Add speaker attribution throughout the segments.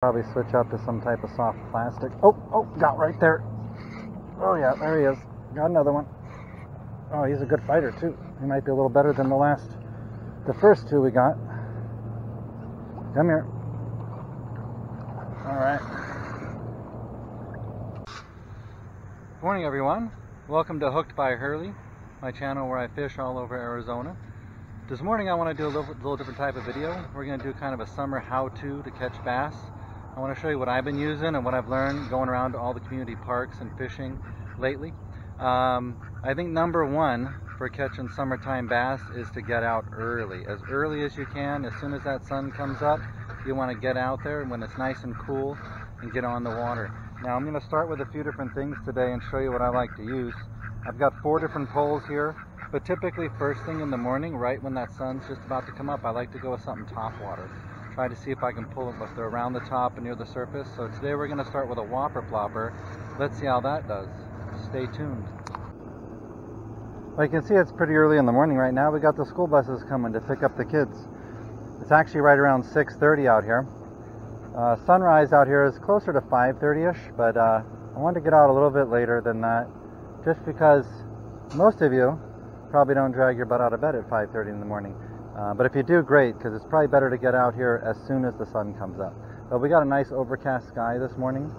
Speaker 1: Probably switch out to some type of soft plastic. Oh, got right there. Oh yeah, there he is. Got another one. Oh, he's a good fighter too. He might be a little better than the first two we got. Come here. All right. Morning everyone. Welcome to Hooked by Hurley, my channel where I fish all over Arizona. This morning I want to do a little different type of video. We're going to do kind of a summer how-to to catch bass. I want to show you what I've been using and what I've learned going around to all the community parks and fishing lately. I think number one for catching summertime bass is to get out early as you can. As soon as that sun comes up, you want to get out there when it's nice and cool and get on the water. Now I'm going to start with a few different things today and show you what I like to use. I've got 4 different poles here, but typically first thing in the morning, right when that sun's just about to come up, I like to go with something topwater. Try to see if I can pull them if they're around the top and near the surface. So today we're going to start with a Whopper Plopper. Let's see how that does. Stay tuned. Well, you can see it's pretty early in the morning right now. We got the school buses coming to pick up the kids. It's actually right around 6:30 out here. Sunrise out here is closer to 5:30ish, but I wanted to get out a little bit later than that, just because most of you probably don't drag your butt out of bed at 5:30 in the morning. But if you do, great, because it's probably better to get out here as soon as the sun comes up. But we got a nice overcast sky this morning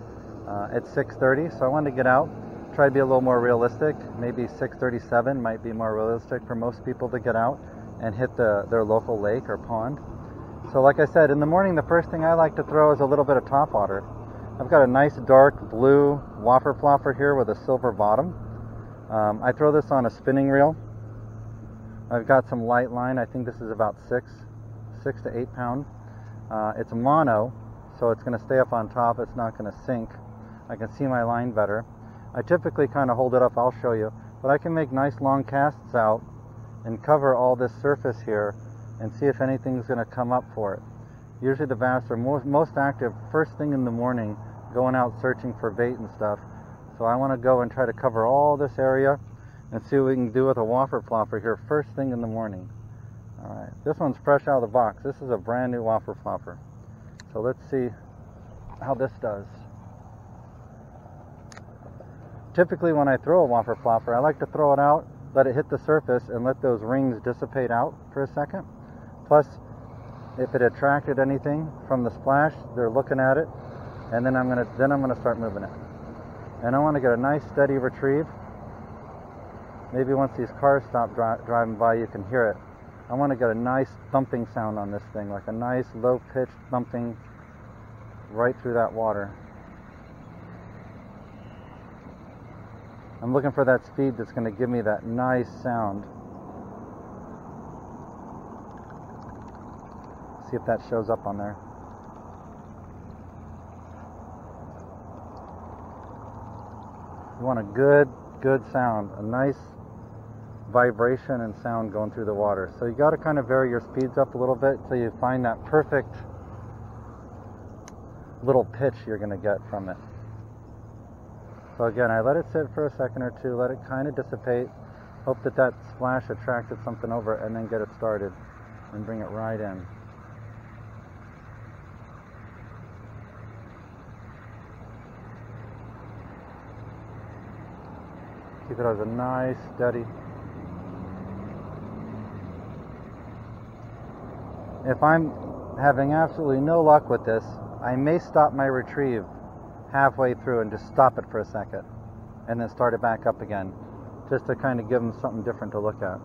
Speaker 1: at 6:30, so I wanted to get out, try to be a little more realistic. Maybe 6:37 might be more realistic for most people to get out and hit their local lake or pond. So like I said, in the morning, the first thing I like to throw is a little bit of topwater. I've got a nice dark blue Whopper Plopper here with a silver bottom. I throw this on a spinning reel. I've got some light line. I think this is about 6 to 8 pound. It's mono, so it's going to stay up on top. It's not going to sink. I can see my line better. I typically kind of hold it up. I'll show you. But I can make nice long casts out and cover all this surface here and see if anything's going to come up for it. Usually the bass are most active first thing in the morning, going out searching for bait and stuff. So I want to go and try to cover all this area and see what we can do with a Whopper Plopper here first thing in the morning. Alright, this one's fresh out of the box. This is a brand new Whopper Plopper. So let's see how this does. Typically when I throw a Whopper Plopper, I like to throw it out, let it hit the surface, and let those rings dissipate out for a second. Plus, if it attracted anything from the splash, they're looking at it, and then I'm gonna start moving it. And I want to get a nice steady retrieve. Maybe once these cars stop driving by, you can hear it. I want to get a nice thumping sound on this thing, like a nice low-pitched thumping right through that water. I'm looking for that speed that's going to give me that nice sound. See if that shows up on there. You want a good sound, a nice vibration and sound going through the water. So you got to kind of vary your speeds up a little bit till you find that perfect little pitch you're going to get from it. So again, I let it sit for a second or two, let it kind of dissipate, hope that that splash attracted something over it, and then get it started and bring it right in. Keep it as a nice, steady. If I'm having absolutely no luck with this, I may stop my retrieve halfway through and just stop it for a second and then start it back up again, just to kind of give them something different to look at.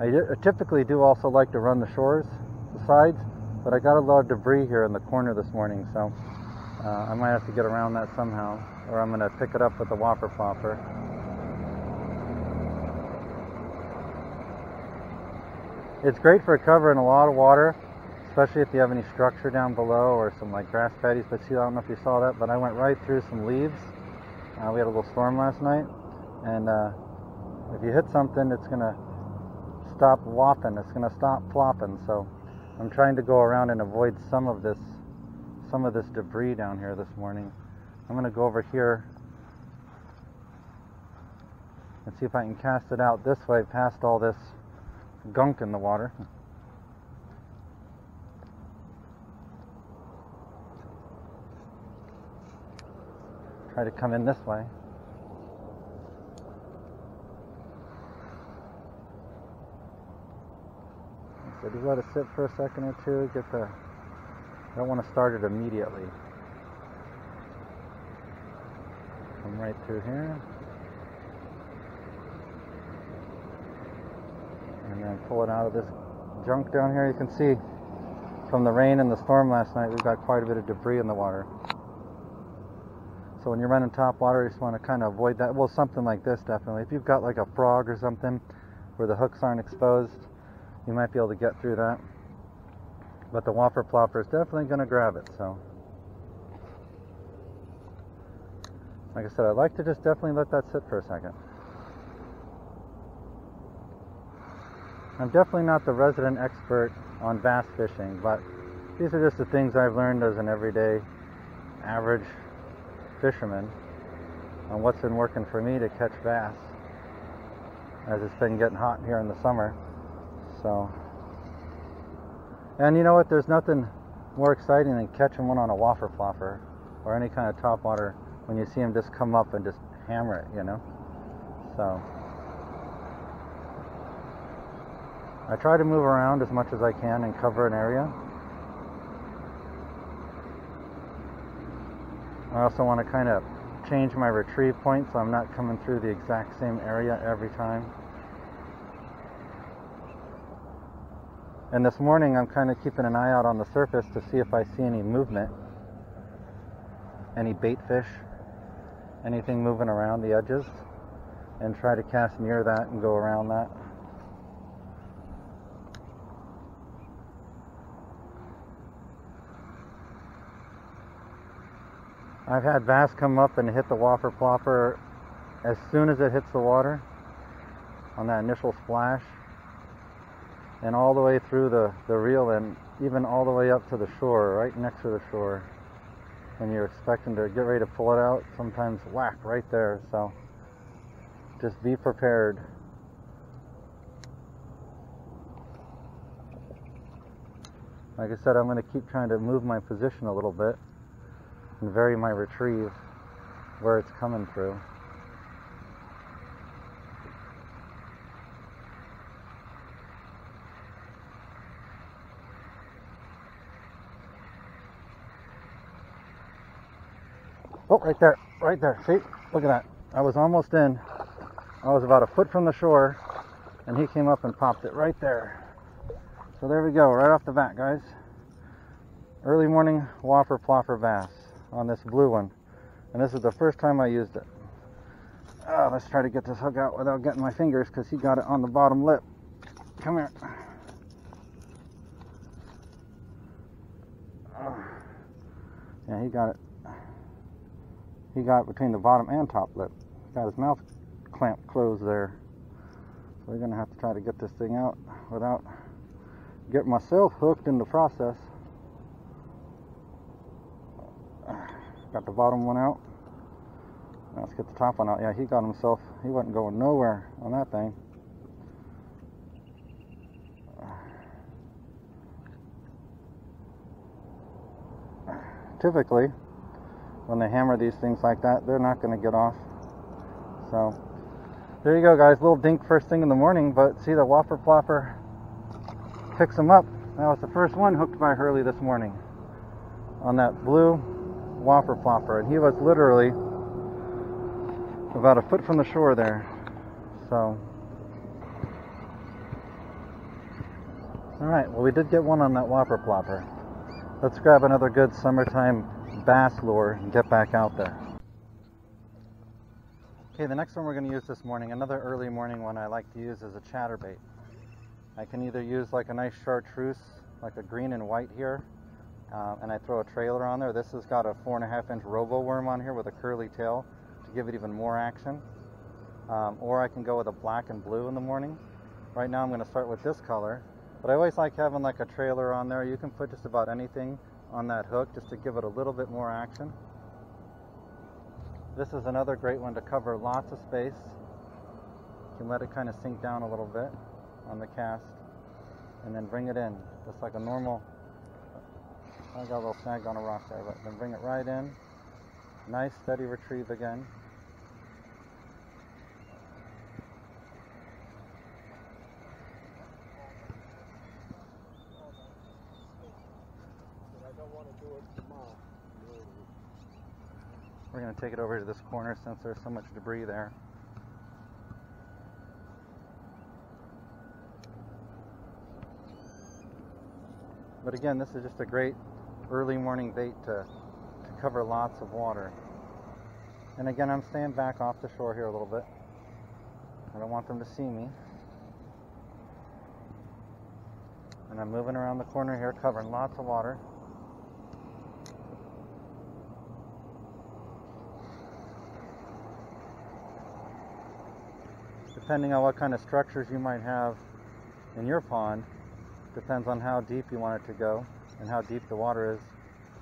Speaker 1: I typically do also like to run the shores, the sides, but I got a lot of debris here in the corner this morning, so I might have to get around that somehow, or I'm going to pick it up with the Whopper Plopper. It's great for covering a lot of water, especially if you have any structure down below or some like grass patties. But see, I don't know if you saw that, but I went right through some leaves. We had a little storm last night, and if you hit something, it's going to stop whopping. It's going to stop plopping. So I'm trying to go around and avoid some of this debris down here this morning. I'm going to go over here and see if I can cast it out this way past all this gunk in the water. try to come in this way. So just let it sit for a second or two. I don't want to start it immediately. Come right through here. And then pull it out of this junk down here. You can see from the rain and the storm last night, we've got quite a bit of debris in the water. So when you're running top water, you just want to kind of avoid that. Well, something like this, definitely. If you've got like a frog or something where the hooks aren't exposed, you might be able to get through that. But the Whopper Plopper is definitely going to grab it. So, like I said, I'd like to just definitely let that sit for a second. I'm definitely not the resident expert on bass fishing, but these are just the things I've learned as an everyday average fisherman on what's been working for me to catch bass as it's been getting hot here in the summer. So, and you know what, there's nothing more exciting than catching one on a Whopper Plopper or any kind of topwater when you see them just come up and just hammer it, you know. So I try to move around as much as I can and cover an area. I also want to kind of change my retrieve point so I'm not coming through the exact same area every time. And this morning I'm kind of keeping an eye out on the surface to see if I see any movement, any bait fish, anything moving around the edges, and try to cast near that and go around that. I've had bass come up and hit the Whopper Plopper as soon as it hits the water on that initial splash, and all the way through the reel and even all the way up to the shore, right next to the shore. When you're expecting to get ready to pull it out, sometimes whack right there. So just be prepared. Like I said, I'm going to keep trying to move my position a little bit and vary my retrieve where it's coming through. Oh, right there, right there. See, look at that. I was almost in. I was about a foot from the shore, and he came up and popped it right there. So there we go, right off the bat, guys. Early morning Whopper Plopper bass on this blue one. And this is the first time I used it. Oh, let's try to get this hook out without getting my fingers, because he got it on the bottom lip. Come here. Oh. Yeah, he got it. He got it between the bottom and top lip. Got his mouth clamped closed there. So we're going to have to try to get this thing out without getting myself hooked in the process. Got the bottom one out. Now let's get the top one out. Yeah, he got himself. He wasn't going nowhere on that thing. Typically, when they hammer these things like that, they're not going to get off. So there you go, guys. Little dink first thing in the morning, but see, the Whopper Plopper picks them up. That was the first one hooked by HURLEY this morning on that blue Whopper Plopper, and he was literally about a foot from the shore there. So, all right, well, we did get one on that Whopper Plopper. Let's grab another good summertime bass lure and get back out there. Okay, the next one we're going to use this morning, another early morning one I like to use, is a chatterbait. I can either use like a nice chartreuse, like a green and white here, and I throw a trailer on there. This has got a 4.5-inch robo worm on here with a curly tail to give it even more action. Or I can go with a black and blue in the morning. Right now I'm going to start with this color, but I always like having like a trailer on there. You can put just about anything on that hook just to give it a little bit more action. This is another great one to cover lots of space. You can let it kind of sink down a little bit on the cast and then bring it in just like a normal. I got a little snag on a rock there, but then bring it right in Nice steady retrieve again. We're going to take it over to this corner since there's so much debris there. But again, this is just a great early morning bait to cover lots of water. And again, I'm staying back off the shore here a little bit. I don't want them to see me. And I'm moving around the corner here, covering lots of water. Depending on what kind of structures you might have in your pond, depends on how deep you want it to go and how deep the water is.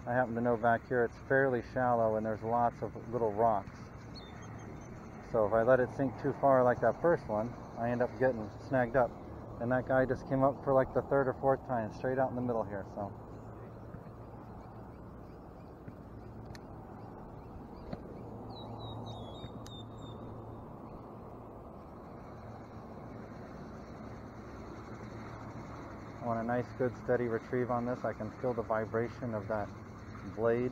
Speaker 1: I happen to know back here it's fairly shallow and there's lots of little rocks. So if I let it sink too far like that first one, I end up getting snagged up. And that guy just came up for like the third or fourth time, straight out in the middle here. So I want a nice, good, steady retrieve on this. I can feel the vibration of that blade.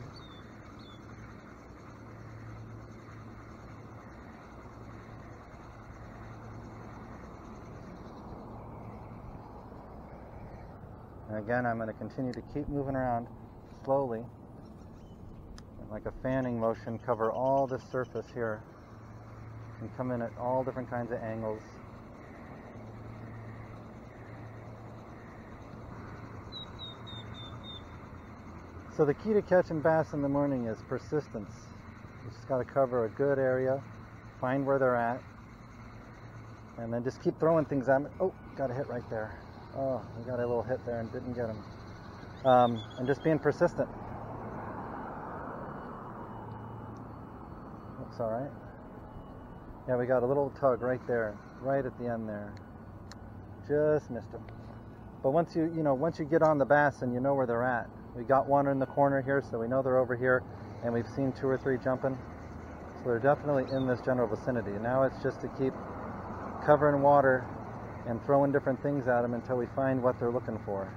Speaker 1: And again, I'm going to continue to keep moving around slowly, like a fanning motion, cover all this surface here, and come in at all different kinds of angles. So the key to catching bass in the morning is persistence. You just got to cover a good area, find where they're at, and then just keep throwing things at them. Oh, got a hit right there. Oh, we got a little hit there and didn't get him. And just being persistent. Looks all right. Yeah, we got a little tug right there, right at the end there. Just missed him. But once you get on the bass and you know where they're at, we got one in the corner here, so we know they're over here, and we've seen 2 or 3 jumping. So they're definitely in this general vicinity. Now it's just to keep covering water and throwing different things at them until we find what they're looking for.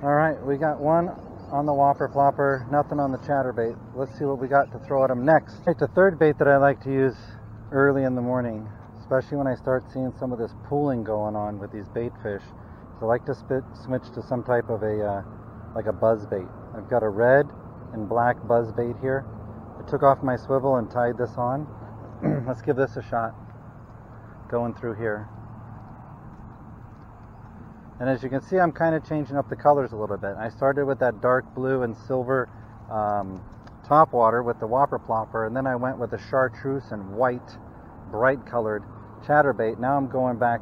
Speaker 1: All right, we got one on the Whopper Plopper, nothing on the chatterbait. Let's see what we got to throw at them next. It's a third bait that I like to use early in the morning, especially when I start seeing some of this pooling going on with these bait fish. So I like to switch to some type of like a buzz bait. I've got a red and black buzz bait here. I took off my swivel and tied this on. Let's give this a shot. Going through here. And as you can see, I'm kind of changing up the colors a little bit. I started with that dark blue and silver topwater with the Whopper Plopper, and then I went with the chartreuse and white, bright colored chatterbait. Now I'm going back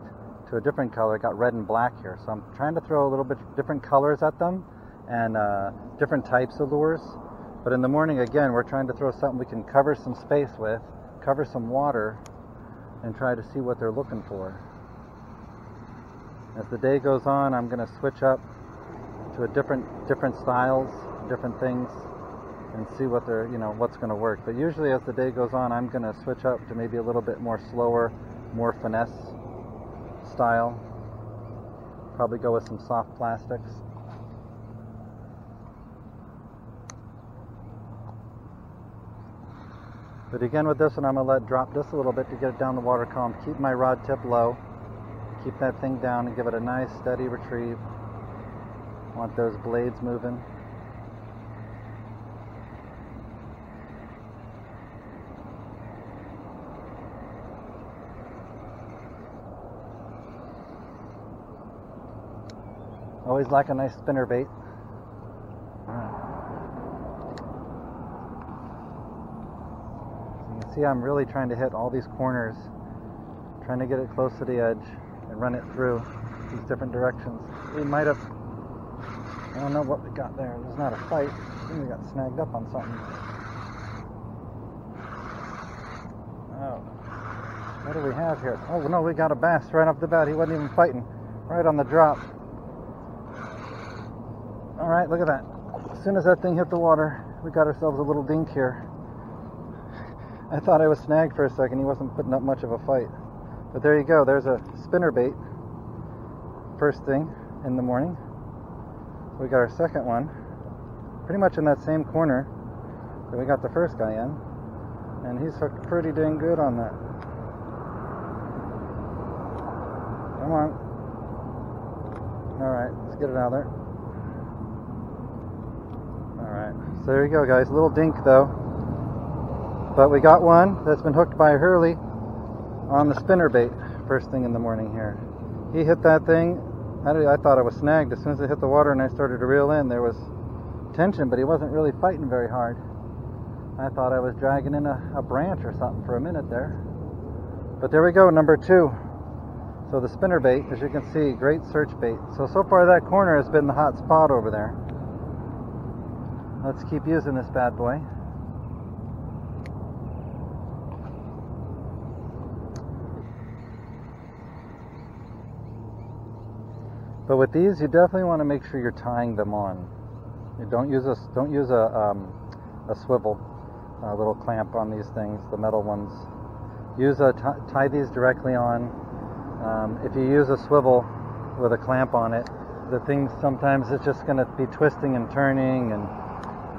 Speaker 1: to a different color. I got red and black here. So I'm trying to throw a little bit different colors at them and different types of lures. But in the morning, again, we're trying to throw something we can cover some space with, cover some water, and try to see what they're looking for. As the day goes on, I'm going to switch up to a different styles, different things, and see what they're, what's going to work. But usually as the day goes on, I'm going to switch up to maybe a little bit more slower, more finesse style. Probably go with some soft plastics. But again, with this one, I'm going to let drop just a little bit to get it down the water column. Keep my rod tip low. Keep that thing down and give it a nice steady retrieve. Want those blades moving. Always like a nice spinner bait. See, I'm really trying to hit all these corners, trying to get it close to the edge and run it through these different directions. We might have, I don't know what we got there. It was not a fight. I think we got snagged up on something. Oh, what do we have here? Oh no, we got a bass right off the bat. He wasn't even fighting, right on the drop. All right, look at that. As soon as that thing hit the water, we got ourselves a little dink here. I thought I was snagged for a second. He wasn't putting up much of a fight. But there you go. There's a spinnerbait. First thing in the morning. We got our second one. Pretty much in that same corner that we got the first guy in. And he's hooked pretty dang good on that. Come on. Alright, let's get it out of there. Alright, so there you go, guys. A little dink though. But we got one that's been hooked by HURLEY on the spinnerbait first thing in the morning here. He hit that thing. I thought I was snagged. As soon as it hit the water and I started to reel in, there was tension, but he wasn't really fighting very hard. I thought I was dragging in a branch or something for a minute there. But there we go, number 2. So the spinnerbait, as you can see, great search bait. So far that corner has been the hot spot over there. Let's keep using this bad boy. But with these, you definitely want to make sure you're tying them on. You don't use a swivel, a little clamp on these things, the metal ones. Tie these directly on. If you use a swivel with a clamp on it, the thing sometimes it's just going to be twisting and turning and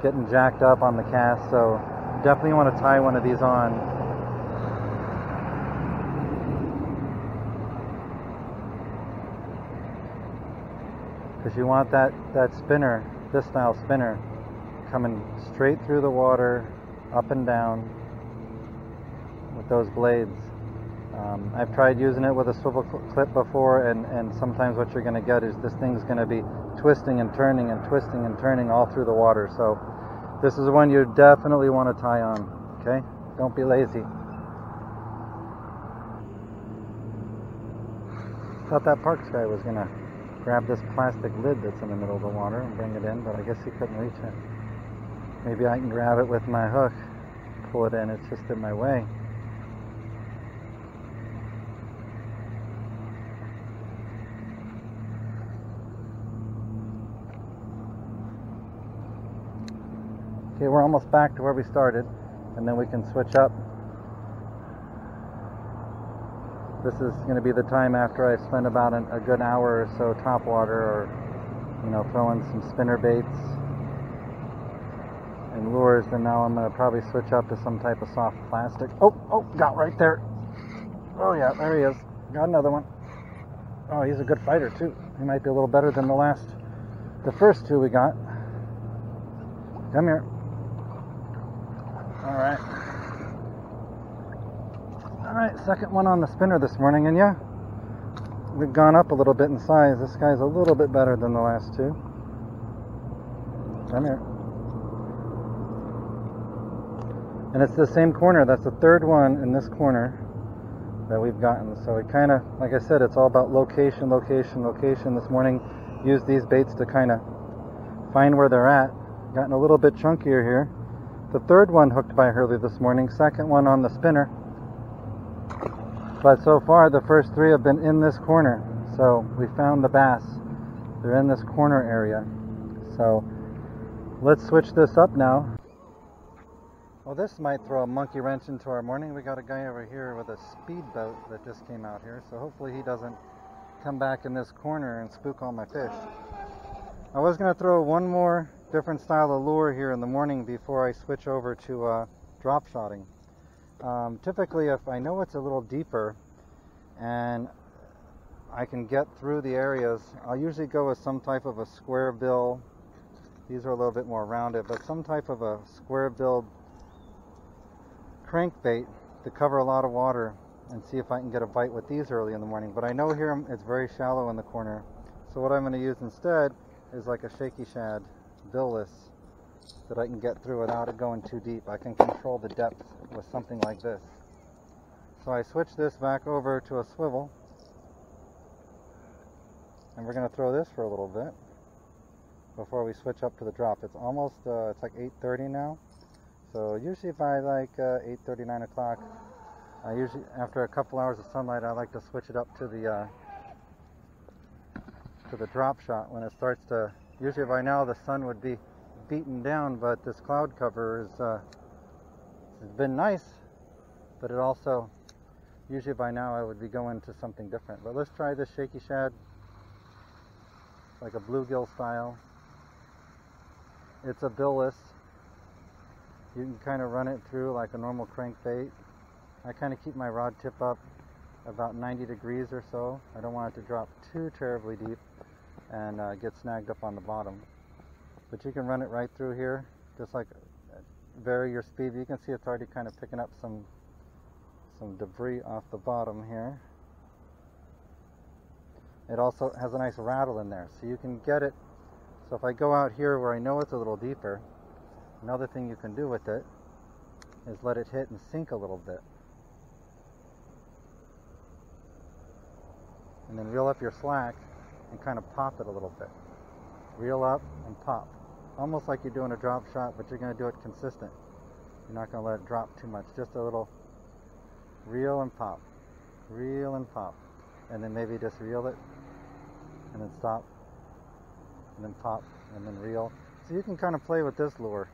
Speaker 1: getting jacked up on the cast. So definitely want to tie one of these on. Because you want that spinner, this style spinner, coming straight through the water, up and down with those blades. I've tried using it with a swivel clip before, and sometimes what you're going to get is this thing's going to be twisting and turning and twisting and turning all through the water. So this is one you definitely want to tie on, okay? Don't be lazy. Thought that parks guy was going to grab this plastic lid that's in the middle of the water and bring it in, but I guess he couldn't reach it. Maybe I can grab it with my hook, pull it in, it's just in my way. Okay, we're almost back to where we started, and then we can switch up. This is going to be the time after I've spent about a good hour or so topwater, or throwing some spinner baits and lures. And now I'm going to probably switch up to some type of soft plastic. Oh, got right there. Oh yeah, there he is. Got another one. Oh, he's a good fighter too. He might be a little better than the first 2 we got. Come here. All right. Alright, second one on the spinner this morning, and yeah, we've gone up a little bit in size. This guy's a little bit better than the last 2. Come here. And it's the same corner. That's the third one in this corner that we've gotten. So it kind of, like I said, it's all about location, location, location. This morning, used these baits to kind of find where they're at. Gotten a little bit chunkier here. The third one hooked by HURLEY this morning. Second one on the spinner. But so far, the first 3 have been in this corner. So we found the bass. They're in this corner area. So let's switch this up now. Well, this might throw a monkey wrench into our morning. We got a guy over here with a speedboat that just came out here. So hopefully he doesn't come back in this corner and spook all my fish. I was going to throw one more different style of lure here in the morning before I switch over to drop shotting. Typically, if I know it's a little deeper and I can get through the areas, I'll usually go with some type of a square bill. These are a little bit more rounded, but some type of a square bill crankbait to cover a lot of water and see if I can get a bite with these early in the morning. But I know here it's very shallow in the corner, so what I'm going to use instead is like a Shaky Shad billless that I can get through without it going too deep. I can control the depth with something like this. So I switch this back over to a swivel, and we're going to throw this for a little bit before we switch up to the drop. It's almost, it's like 8:30 now. So usually by like 8:30, 9 o'clock, I usually, after a couple hours of sunlight, I like to switch it up to the drop shot when it starts to, usually by now the sun would be beaten down, but this cloud cover is it's been nice, but it also, usually by now I would be going to something different. But let's try this Shaky Shad, like a bluegill style. It's a billless. You can kind of run it through like a normal crankbait. I kind of keep my rod tip up about 90 degrees or so. I don't want it to drop too terribly deep and get snagged up on the bottom. But you can run it right through here, just like vary your speed. You can see it's already kind of picking up some debris off the bottom here. It also has a nice rattle in there, so you can get it. So if I go out here where I know it's a little deeper, another thing you can do with it is let it hit and sink a little bit. And then reel up your slack and kind of pop it a little bit. Reel up and pop. Almost like you're doing a drop shot, but you're going to do it consistent. You're not going to let it drop too much. Just a little reel and pop. Reel and pop. And then maybe just reel it and then stop. And then pop and then reel. So you can kind of play with this lure.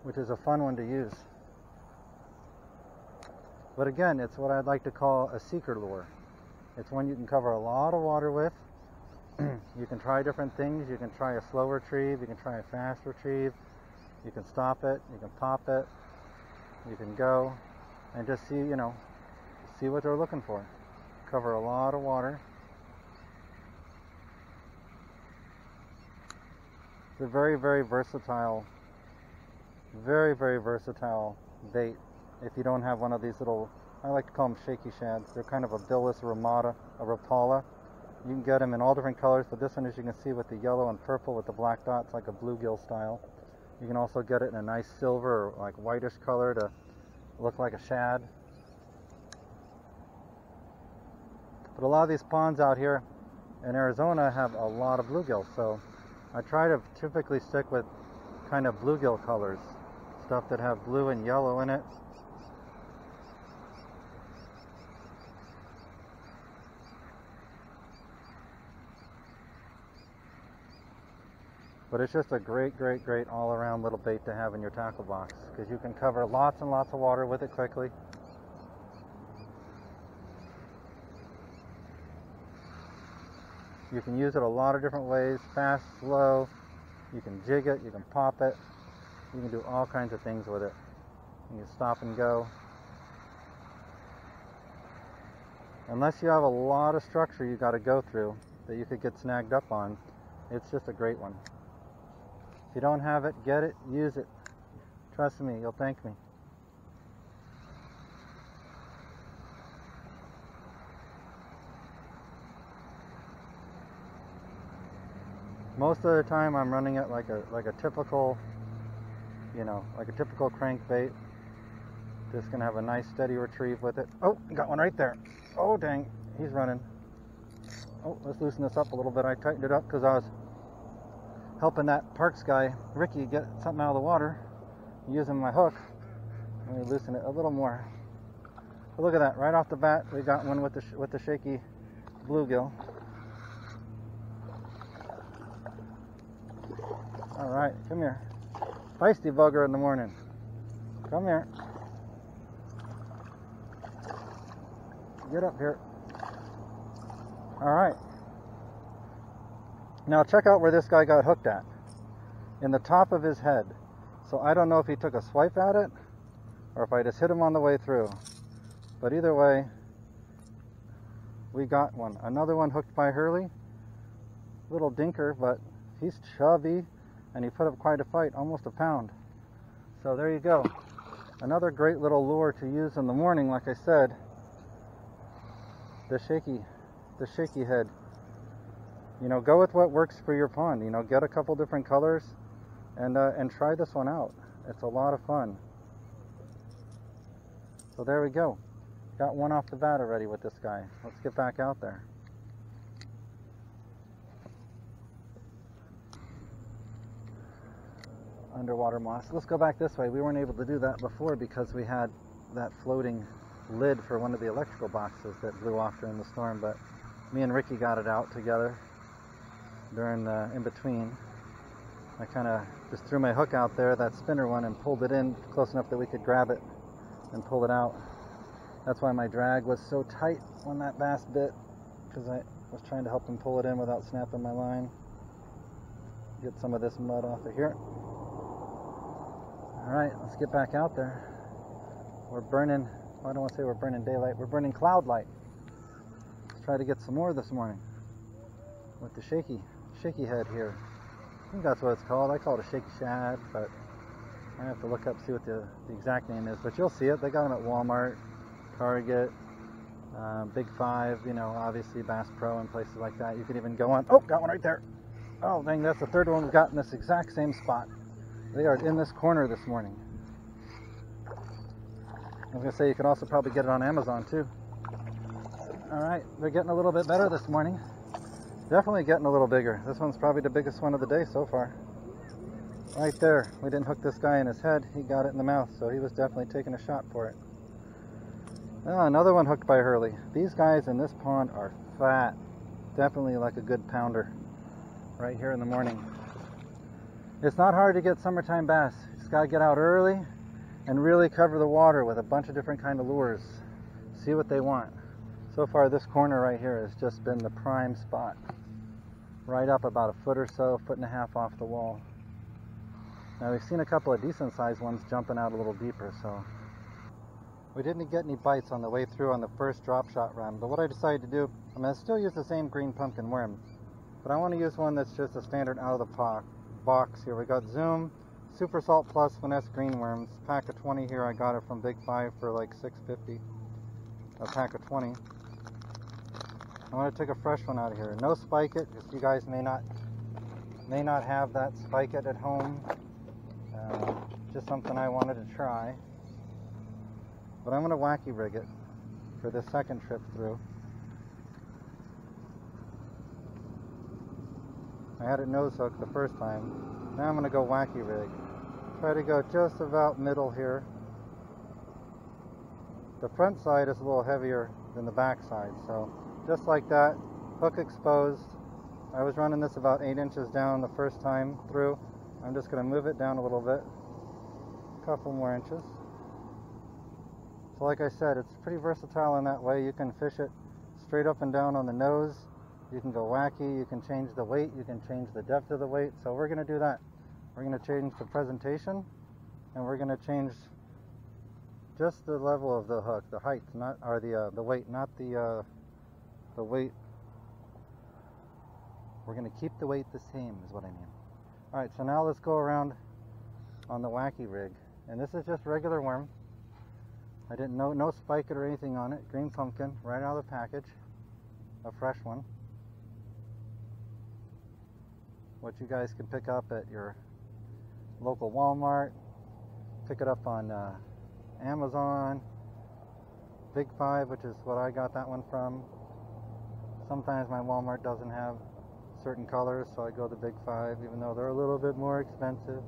Speaker 1: Which is a fun one to use. But again, it's what I'd like to call a seeker lure. It's one you can cover a lot of water with. You can try different things. You can try a slow retrieve. You can try a fast retrieve. You can stop it. You can pop it. You can go and just see, see what they're looking for. Cover a lot of water. It's a very, very versatile bait. If you don't have one of these little, I like to call them Shaky Shads. They're kind of a billless Ramada, a Rapala. You can get them in all different colors, but this one, as you can see, with the yellow and purple with the black dots, like a bluegill style. You can also get it in a nice silver or like whitish color to look like a shad. But a lot of these ponds out here in Arizona have a lot of bluegill, so I try to typically stick with kind of bluegill colors, stuff that have blue and yellow in it. But it's just a great, great, great all-around little bait to have in your tackle box, because you can cover lots and lots of water with it quickly. You can use it a lot of different ways, fast, slow. You can jig it, you can pop it. You can do all kinds of things with it. You can stop and go. Unless you have a lot of structure you got to go through that you could get snagged up on, it's just a great one. If you don't have it, get it, use it. Trust me, you'll thank me. Most of the time I'm running it like a typical, like a typical crankbait. Just gonna have a nice steady retrieve with it. Oh, got one right there. Oh dang, he's running. Oh, let's loosen this up a little bit. I tightened it up because I was helping that Parks guy, Ricky, get something out of the water using my hook. Let me loosen it a little more. But look at that, right off the bat, we got one with the shaky bluegill. All right, come here. Feisty bugger in the morning. Come here. Get up here. All right. Now check out where this guy got hooked at. In the top of his head. So I don't know if he took a swipe at it or if I just hit him on the way through. But either way, we got one. Another one hooked by HURLEY. Little dinker, but he's chubby and he put up quite a fight, almost a pound. So there you go. Another great little lure to use in the morning, like I said. The shaky head. Go with what works for your pond. Get a couple different colors and try this one out. It's a lot of fun. So there we go. Got one off the bat already with this guy. Let's get back out there. Underwater moss. Let's go back this way. We weren't able to do that before because we had that floating lid for one of the electrical boxes that blew off during the storm, but Me and Ricky got it out together during the in-between. I kind of just threw my hook out there, that spinner one, and pulled it in close enough that we could grab it and pull it out. That's why my drag was so tight when that bass bit, because I was trying to help him pull it in without snapping my line. Get some of this mud off of here. Alright, let's get back out there. We're burning, I don't want to say we're burning daylight, we're burning cloud light. Let's try to get some more this morning with the shaky head here. I think that's what it's called. I call it a Shaky Shad, but I have to look up, see what the exact name is. But you'll see it. They got them at Walmart, Target, Big Five, you know, obviously Bass Pro and places like that. You could even go on. Oh, got one right there. Oh, dang, that's the third one we've got in this exact same spot. They are in this corner this morning. I was going to say you could also probably get it on Amazon too. Alright, they're getting a little bit better this morning. Definitely getting a little bigger. This one's probably the biggest one of the day so far. Right there. We didn't hook this guy in his head. He got it in the mouth, so he was definitely taking a shot for it. Oh, another one hooked by Hurley. These guys in this pond are fat. Definitely like a good pounder right here in the morning. It's not hard to get summertime bass. You just got to get out early and really cover the water with a bunch of different kind of lures. See what they want. So far this corner right here has just been the prime spot. Right up about a foot or so, foot and a half off the wall. Now we've seen a couple of decent sized ones jumping out a little deeper, so. We didn't get any bites on the way through on the first drop shot run, but what I decided to do, I'm going to still use the same green pumpkin worm, but I want to use one that's just a standard out of the box here. We got Zoom, Super Salt Plus Finesse green worms, pack of 20 here. I got it from Big Five for like $6.50, a pack of 20. I want to take a fresh one out of here. No spike it, because you guys may not have that spike it at home. Just something I wanted to try. But I'm going to Wacky Rig it for this second trip through. I had it nose hooked the first time. Now I'm going to go Wacky Rig. Try to go just about middle here. The front side is a little heavier than the back side, so just like that, hook exposed. I was running this about 8 inches down the first time through. I'm just going to move it down a little bit, a couple more inches. So like I said, it's pretty versatile in that way. You can fish it straight up and down on the nose. You can go wacky, you can change the weight, you can change the depth of the weight. So we're going to do that. We're going to change the presentation, and we're going to change just the level of the hook, the height, not or the weight, not the weight. We're going to keep the weight the same is what I mean. Alright, so now let's go around on the Wacky Rig. And this is just regular worm. I didn't know, no spike it or anything on it. Green pumpkin, right out of the package. A fresh one. What you guys can pick up at your local Walmart. Pick it up on Amazon. Big Five, which is what I got that one from. Sometimes my Walmart doesn't have certain colors, so I go to Big Five, even though they're a little bit more expensive.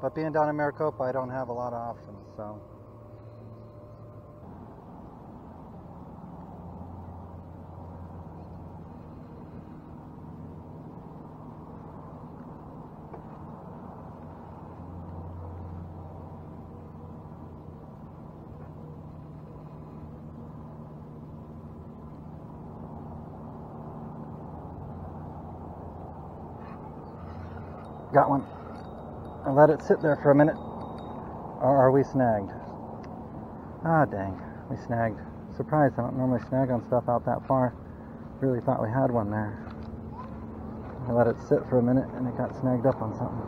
Speaker 1: But being down in Maricopa, I don't have a lot of options, so. Got one. I let it sit there for a minute. Or are we snagged? Ah, dang. We snagged. Surprised, I don't normally snag on stuff out that far. Really thought we had one there. I let it sit for a minute and it got snagged up on something.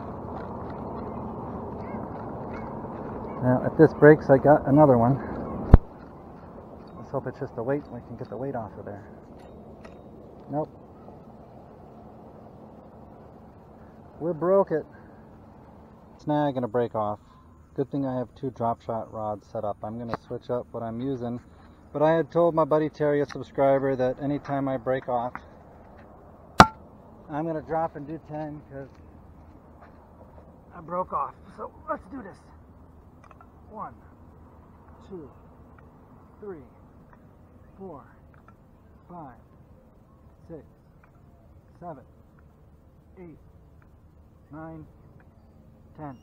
Speaker 1: Now, if this breaks, I got another one. Let's hope it's just the weight. We can get the weight off of there. Nope. We broke it. Snag and a break off. Good thing I have 2 drop shot rods set up. I'm going to switch up what I'm using. But I had told my buddy Terry, a subscriber, that anytime I break off, I'm going to drop and do 10 because I broke off. So let's do this. 1, 2, 3, 4, 5, 6, 7, 8, 9, 10.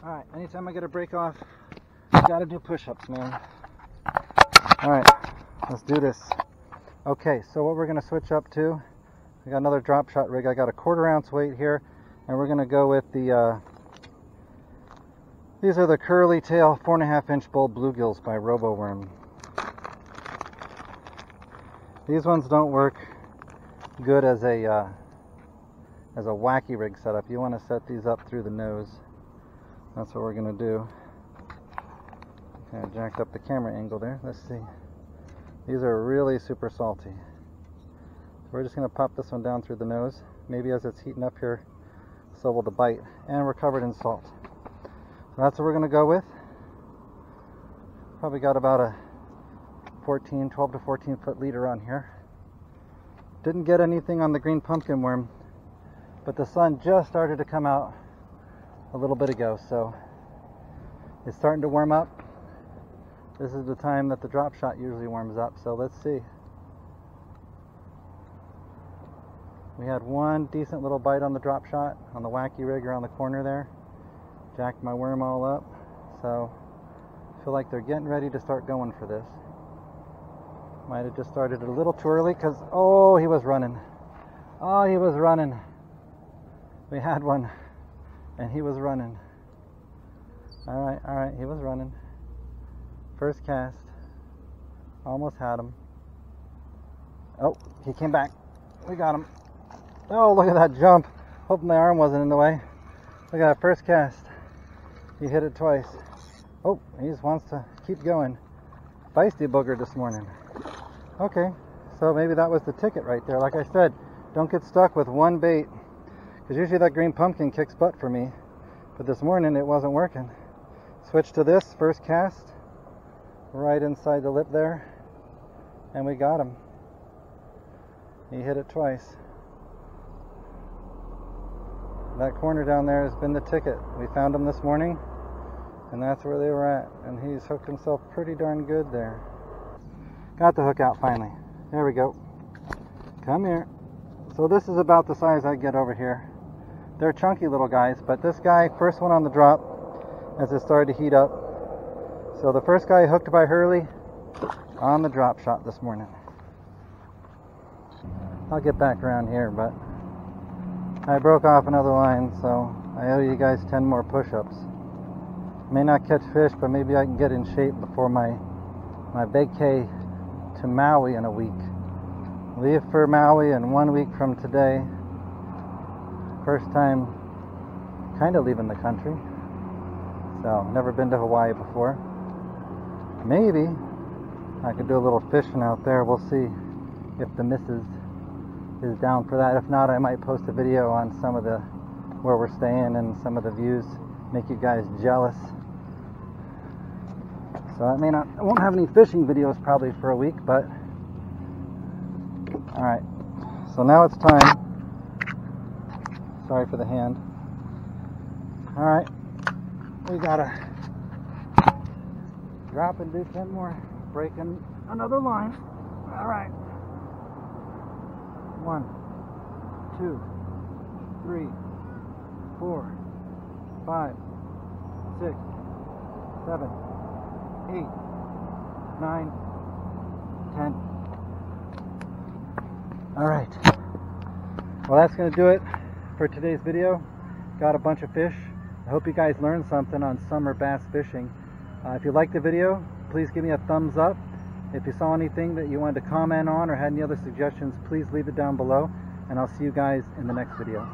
Speaker 1: Alright, anytime I get a break off, I gotta do push-ups, man. Alright, let's do this. Okay, so what we're gonna switch up to, we got another drop shot rig. I got a 1/4 ounce weight here, and we're gonna go with the these are the curly tail 4.5 inch bull bluegills by RoboWorm. These ones don't work good as a Wacky Rig setup. You want to set these up through the nose. That's what we're going to do. Kind of jacked up the camera angle there. Let's see. These are really super salty. We're just going to pop this one down through the nose. Maybe as it's heating up here, so will the bite. And we're covered in salt. So that's what we're going to go with. Probably got about a 12 to 14 foot leader on here. Didn't get anything on the green pumpkin worm, but the sun just started to come out a little bit ago, so it's starting to warm up. This is the time that the drop shot usually warms up, so let's see. We had one decent little bite on the drop shot on the Wacky Rig around the corner there. Jacked my worm all up, so I feel like they're getting ready to start going for this. Might have just started a little too early because, oh, he was running. Oh, he was running. We had one, and he was running. All right, he was running. First cast. Almost had him. Oh, he came back. We got him. Oh, look at that jump. Hoping my arm wasn't in the way. Look at that first cast. He hit it twice. Oh, he just wants to keep going. Feisty booger this morning. Okay, so maybe that was the ticket right there. Like I said, don't get stuck with one bait, because usually that green pumpkin kicks butt for me, but this morning it wasn't working. Switch to this first cast, right inside the lip there, and we got him. He hit it twice. That corner down there has been the ticket. We found him this morning, and that's where they were at, and he's hooked himself pretty darn good there. Got the hook out finally. There we go. Come here. So this is about the size I get over here. They're chunky little guys, but this guy, first one on the drop as it started to heat up. So the first guy hooked by HURLEY on the drop shot this morning. I'll get back around here, but I broke off another line, so I owe you guys 10 more push-ups. May not catch fish, but maybe I can get in shape before my vacay to Maui in a week. Leave for Maui in 1 week from today. First time kind of leaving the country. So, never been to Hawaii before. Maybe I could do a little fishing out there. We'll see if the missus is down for that. If not, I might post a video on some of the where we're staying and some of the views. Make you guys jealous. So I won't have any fishing videos probably for a week, but alright, so now it's time. Sorry for the hand. Alright, we gotta drop and do 10 more, breaking another line. Alright, 1, 2, 3, 4, 5, 6, 7, 8, 9, 10. Alright. Well, that's going to do it for today's video. Got a bunch of fish. I hope you guys learned something on summer bass fishing. If you liked the video, please give me a thumbs up. If you saw anything that you wanted to comment on or had any other suggestions, please leave it down below. And I'll see you guys in the next video.